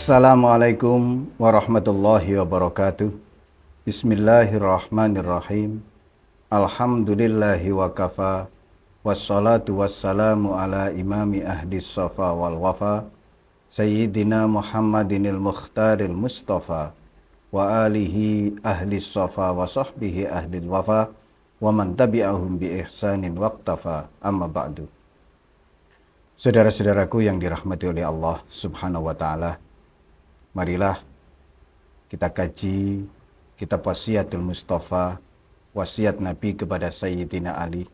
Assalamualaikum warahmatullahi wabarakatuh. Bismillahirrahmanirrahim. Alhamdulillahi wa kafa. Wassalatu wassalamu ala imami ahli safa wal wafa. Sayyidina Muhammadinil Mukhtaril Mustafa. Wa alihi ahli safa wa sahbihi ahli wafa. Wa man tabi'ahum bi ihsanin waqtafa. Amma ba'du. Saudara-saudaraku yang dirahmati oleh Allah subhanahu wa ta'ala, marilah kita kaji kitab Wasiatul Mustafa, wasiat Nabi kepada Sayyidina Ali.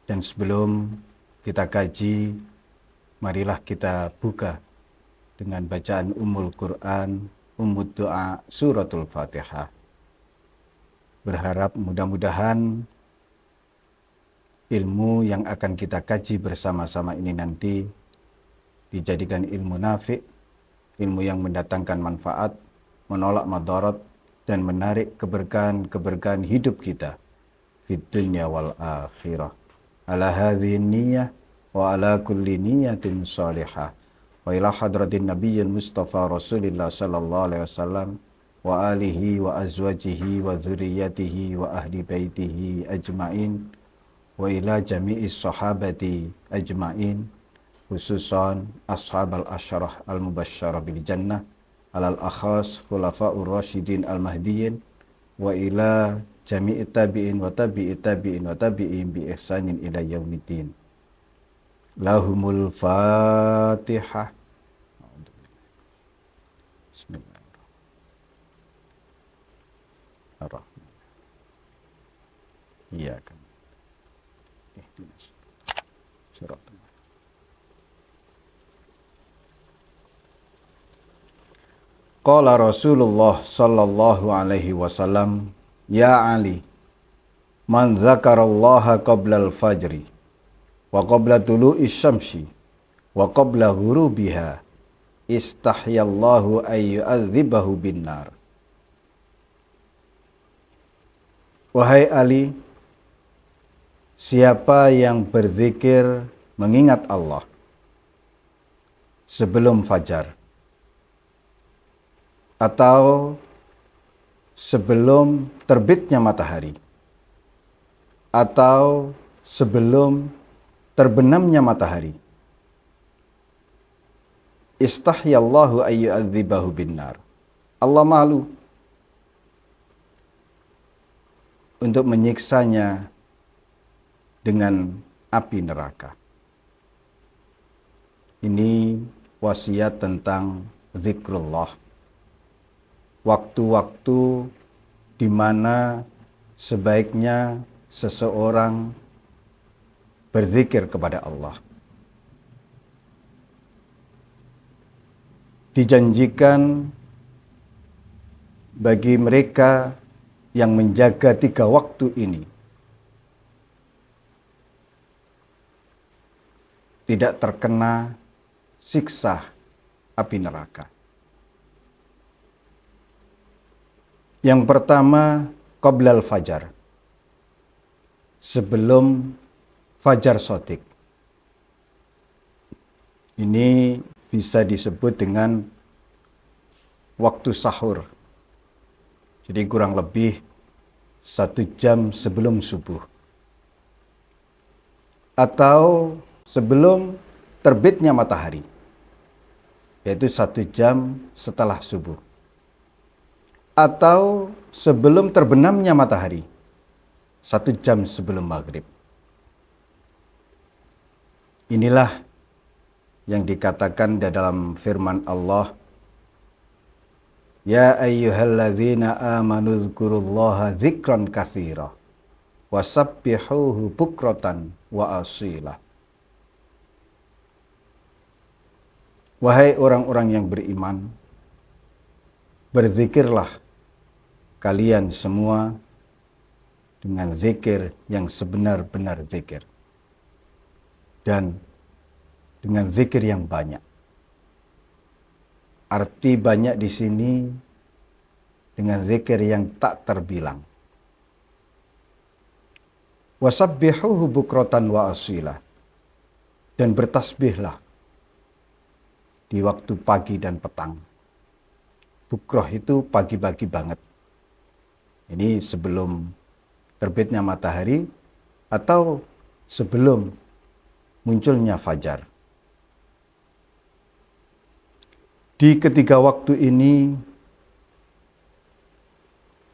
Dan sebelum kita kaji, marilah kita buka dengan bacaan Ummul Quran, Ummud Doa, Suratul Fatihah. Berharap mudah-mudahan ilmu yang akan kita kaji bersama-sama ini nanti dijadikan ilmu nafi', ilmu yang mendatangkan manfaat, menolak madarat, dan menarik keberkahan-keberkahan hidup kita fid dunya wal akhirah. Ala hadhihi niyyah wa ala kulli niyyatin salihah. Wa ila hadratin nabiyyin Mustafa Rasulillah sallallahu alaihi wasallam wa alihi wa azwajihi wa dzurriyyatihi wa ahli baitihi ajmain wa ila jami'is sahabati ajmain, khususan ashab al-asyarah al-mubasyarah bil jannah alal akhas khulafa'ur rasyidin al-mahdiyyin wa ila jami'i tabi'in wa tabi'i tabi'in wa tabi'in bi ihsanin ila yaumiddin. Lahumul Fatihah. Bismillahirrahmanirrahim. Iyaka ihdinas siratal. Qala Rasulullah sallallahu alaihi wasallam, ya Ali, man zakarallaha qabla al-fajri wa qabla tulu'i syamsi wa qabla ghurubiha istahyallahu ay yu'adzibahu bin nar. Wahai Ali, siapa yang berzikir mengingat Allah sebelum fajar atau sebelum terbitnya matahari atau sebelum terbenamnya matahari, istahyallahu ayyu'adzibahu binnar. Allah malu untuk menyiksanya dengan api neraka. Ini wasiat tentang zikrullah. Waktu-waktu di mana sebaiknya seseorang berzikir kepada Allah. Dijanjikan bagi mereka yang menjaga 3 waktu ini tidak terkena siksa api neraka. Yang pertama, qoblal fajar, sebelum fajar shadiq. Ini bisa disebut dengan waktu sahur. Jadi kurang lebih 1 jam sebelum subuh. Atau sebelum terbitnya matahari, yaitu 1 jam setelah subuh. Atau sebelum terbenamnya matahari, 1 jam sebelum maghrib. Inilah yang dikatakan di dalam firman Allah, ya ayyuhalladzina amanu dzkurullaha dzikran katsira wasabbihuhu bukratan wa asila. Wahai orang-orang yang beriman, berzikirlah kalian semua dengan zikir yang sebenar-benar zikir, dan dengan zikir yang banyak. Arti banyak di sini dengan zikir yang tak terbilang. Wasabbihuhu bukratan wa asila, dan bertasbihlah di waktu pagi dan petang. Bukroh itu pagi-pagi banget. Ini sebelum terbitnya matahari atau sebelum munculnya fajar. Di ketiga waktu ini,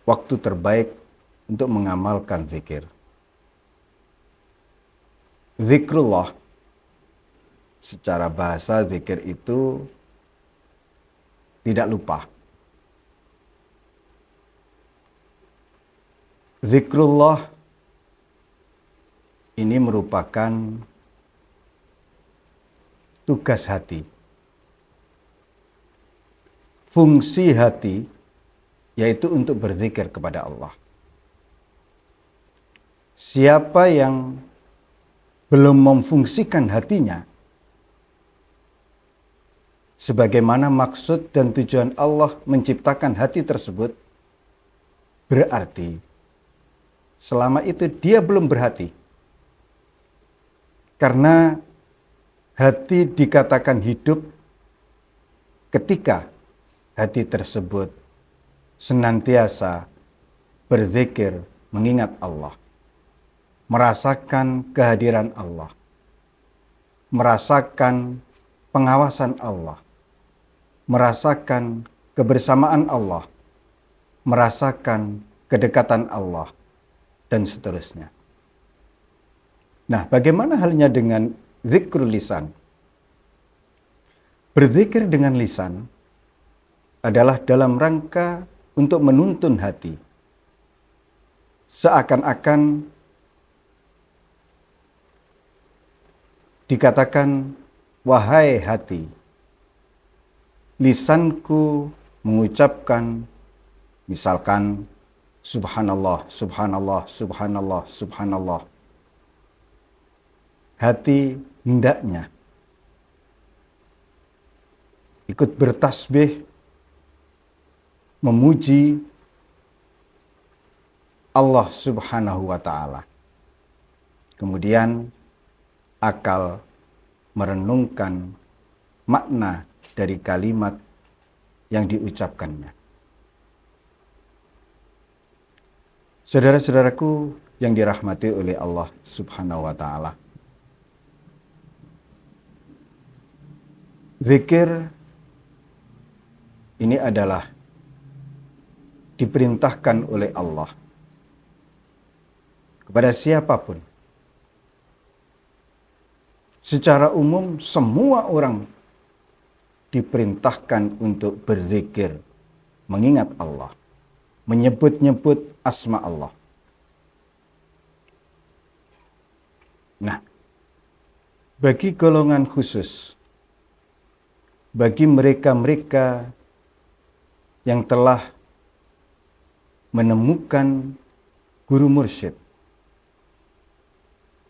waktu terbaik untuk mengamalkan zikir. Zikrullah, secara bahasa zikir itu tidak lupa. Zikrullah ini merupakan tugas hati. Fungsi hati yaitu untuk berzikir kepada Allah. Siapa yang belum memfungsikan hatinya sebagaimana maksud dan tujuan Allah menciptakan hati tersebut, berarti selama itu dia belum berhati. Karena hati dikatakan hidup ketika hati tersebut senantiasa berzikir, mengingat Allah, merasakan kehadiran Allah, merasakan pengawasan Allah, merasakan kebersamaan Allah, merasakan kedekatan Allah, dan seterusnya. Nah, bagaimana halnya dengan zikrul lisan? Berzikir dengan lisan adalah dalam rangka untuk menuntun hati. Seakan-akan dikatakan, wahai hati, lisanku mengucapkan misalkan subhanallah, subhanallah, subhanallah, subhanallah. Hati hendaknya ikut bertasbih, memuji Allah Subhanahu wa ta'ala. Kemudian akal merenungkan makna dari kalimat yang diucapkannya. Saudara-saudaraku yang dirahmati oleh Allah Subhanahu wa ta'ala. Zikir ini adalah diperintahkan oleh Allah kepada siapapun. Secara umum semua orang diperintahkan untuk berzikir, mengingat Allah, menyebut-nyebut asma Allah. Nah, bagi golongan khusus, bagi mereka-mereka yang telah menemukan guru mursyid,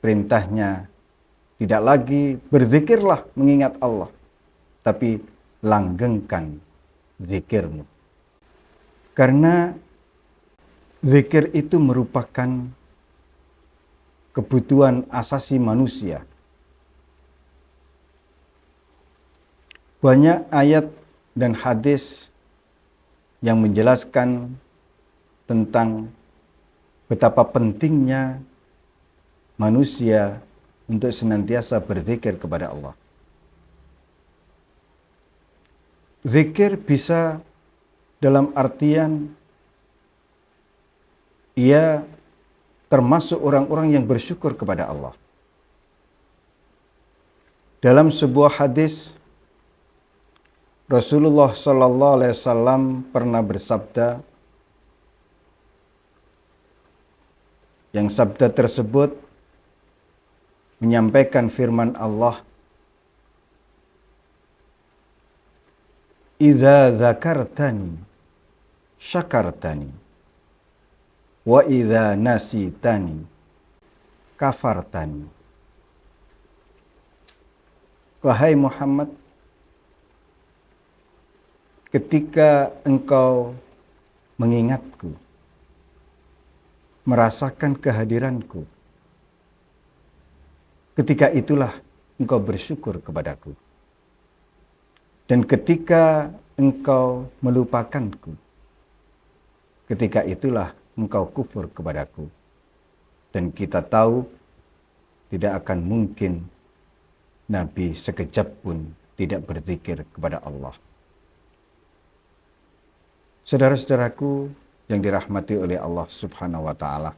perintahnya tidak lagi berzikirlah mengingat Allah, tapi langgengkan zikirmu. Karena zikir itu merupakan kebutuhan asasi manusia. Banyak ayat dan hadis yang menjelaskan tentang betapa pentingnya manusia untuk senantiasa berzikir kepada Allah. Zikir bisa dalam artian ia termasuk orang-orang yang bersyukur kepada Allah. Dalam sebuah hadis, Rasulullah Sallallahu Alaihi Wasallam pernah bersabda, yang sabda tersebut menyampaikan firman Allah, "Idza zakartani syakartani wa idza nasitani kafartani." Wahai Muhammad, ketika engkau mengingatku, merasakan kehadiranku, ketika itulah engkau bersyukur kepadaku. Dan ketika engkau melupakanku, ketika itulah engkau kufur kepadaku. Dan kita tahu tidak akan mungkin Nabi sekejap pun tidak berzikir kepada Allah. Saudara-saudaraku yang dirahmati oleh Allah Subhanahu wa Ta'ala,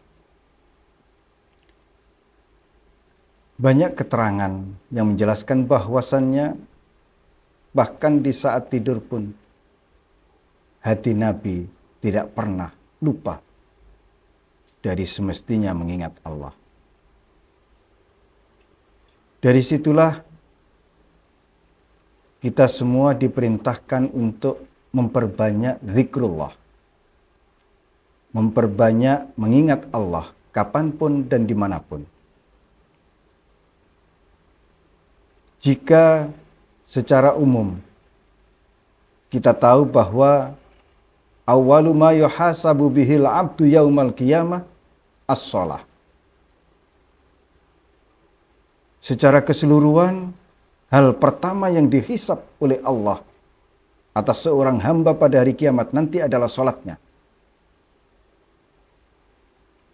banyak keterangan yang menjelaskan bahwasannya bahkan di saat tidur pun hati Nabi tidak pernah lupa dari semestinya mengingat Allah. Dari situlah kita semua diperintahkan untuk memperbanyak zikrullah, memperbanyak mengingat Allah kapanpun dan dimanapun. Jika secara umum kita tahu bahwa awwalu ma yuhasabu bihil abdu yaumal qiyamah as-shalah. Secara keseluruhan, hal pertama yang dihisab oleh Allah atas seorang hamba pada hari kiamat nanti adalah salatnya.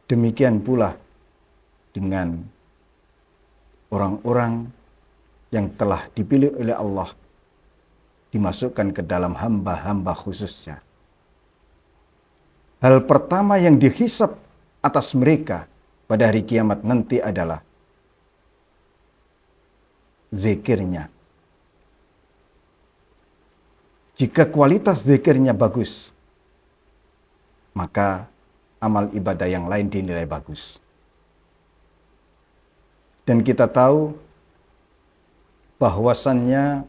Demikian pula dengan orang-orang yang telah dipilih oleh Allah dimasukkan ke dalam hamba-hamba khususnya. Hal pertama yang dihisab atas mereka pada hari kiamat nanti adalah zikirnya. Jika kualitas zikirnya bagus, maka amal ibadah yang lain dinilai bagus. Dan kita tahu bahwasannya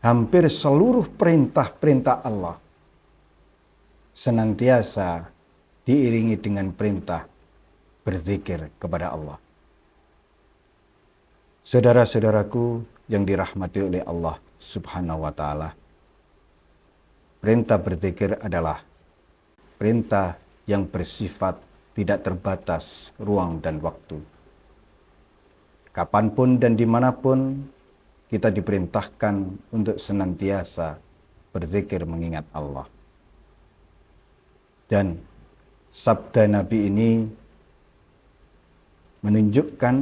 hampir seluruh perintah-perintah Allah senantiasa diiringi dengan perintah berzikir kepada Allah. Saudara-saudaraku yang dirahmati oleh Allah Subhanahu wa Ta'ala, perintah berzikir adalah perintah yang bersifat tidak terbatas ruang dan waktu. Kapanpun dan dimanapun kita diperintahkan untuk senantiasa berzikir mengingat Allah. Dan sabda Nabi ini menunjukkan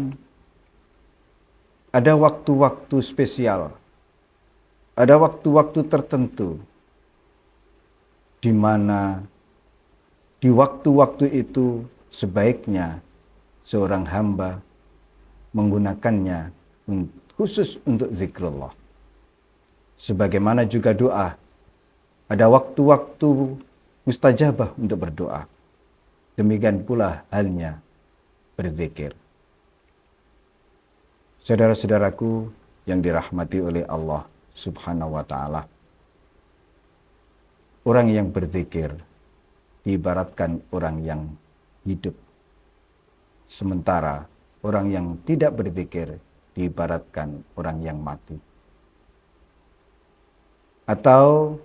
ada waktu-waktu spesial, ada waktu-waktu tertentu di mana di waktu-waktu itu sebaiknya seorang hamba menggunakannya khusus untuk zikrullah. Sebagaimana juga doa, ada waktu-waktu mustajabah untuk berdoa. Demikian pula halnya berzikir. Saudara-saudaraku yang dirahmati oleh Allah Subhanahu wa Ta'ala, orang yang berzikir diibaratkan orang yang hidup, sementara orang yang tidak berzikir diibaratkan orang yang mati. Atau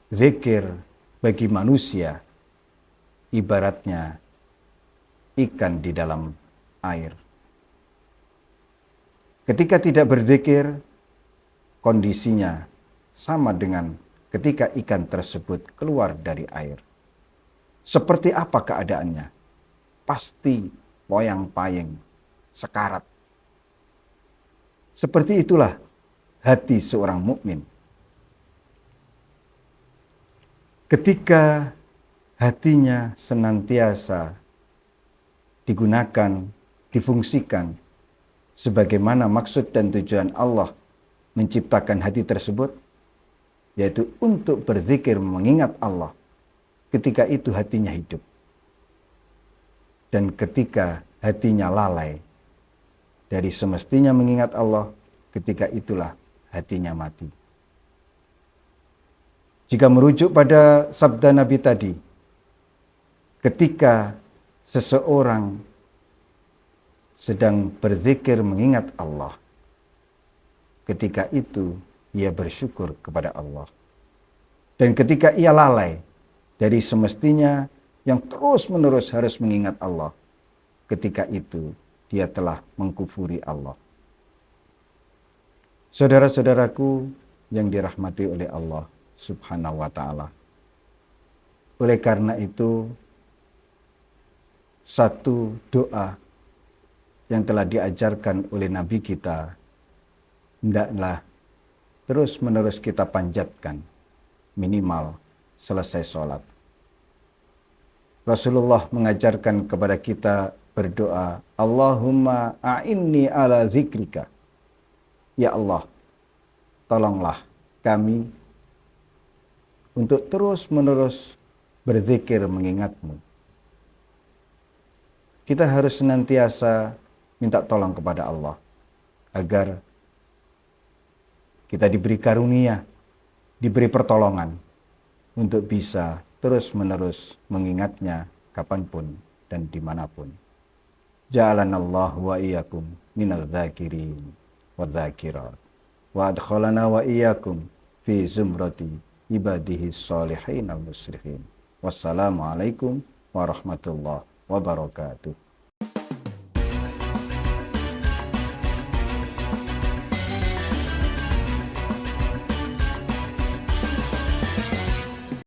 zikir bagi manusia ibaratnya ikan di dalam air. Ketika tidak berzikir, kondisinya sama dengan ketika ikan tersebut keluar dari air. Seperti apa keadaannya? Pasti poyang-payeng, sekarat. Seperti itulah hati seorang mukmin. Ketika hatinya senantiasa digunakan, difungsikan sebagaimana maksud dan tujuan Allah menciptakan hati tersebut, yaitu untuk berzikir mengingat Allah, ketika itu hatinya hidup. Dan ketika hatinya lalai dari semestinya mengingat Allah, ketika itulah hatinya mati. Jika merujuk pada sabda Nabi tadi, ketika seseorang sedang berzikir mengingat Allah, ketika itu ia bersyukur kepada Allah. Dan ketika ia lalai dari semestinya yang terus-menerus harus mengingat Allah, ketika itu dia telah mengkufuri Allah. Saudara-saudaraku yang dirahmati oleh Allah Subhanahu wa Ta'ala, oleh karena itu, satu doa yang telah diajarkan oleh Nabi kita, hendaklah terus-menerus kita panjatkan minimal selesai sholat. Rasulullah mengajarkan kepada kita berdoa, Allahumma a'inni ala zikrika. Ya Allah, tolonglah kami untuk terus-menerus berzikir mengingatmu. Kita harus senantiasa minta tolong kepada Allah agar kita diberi karunia, diberi pertolongan untuk bisa terus-menerus mengingatnya kapanpun dan dimanapun. Ja'alanallahu wa iyyakum minal dzakirin wa dzakirat wa adkhalana wa iyyakum fi zumrati ibadihi sholihin al-muslihin. Wassalamualaikum warahmatullahi wabarakatuh.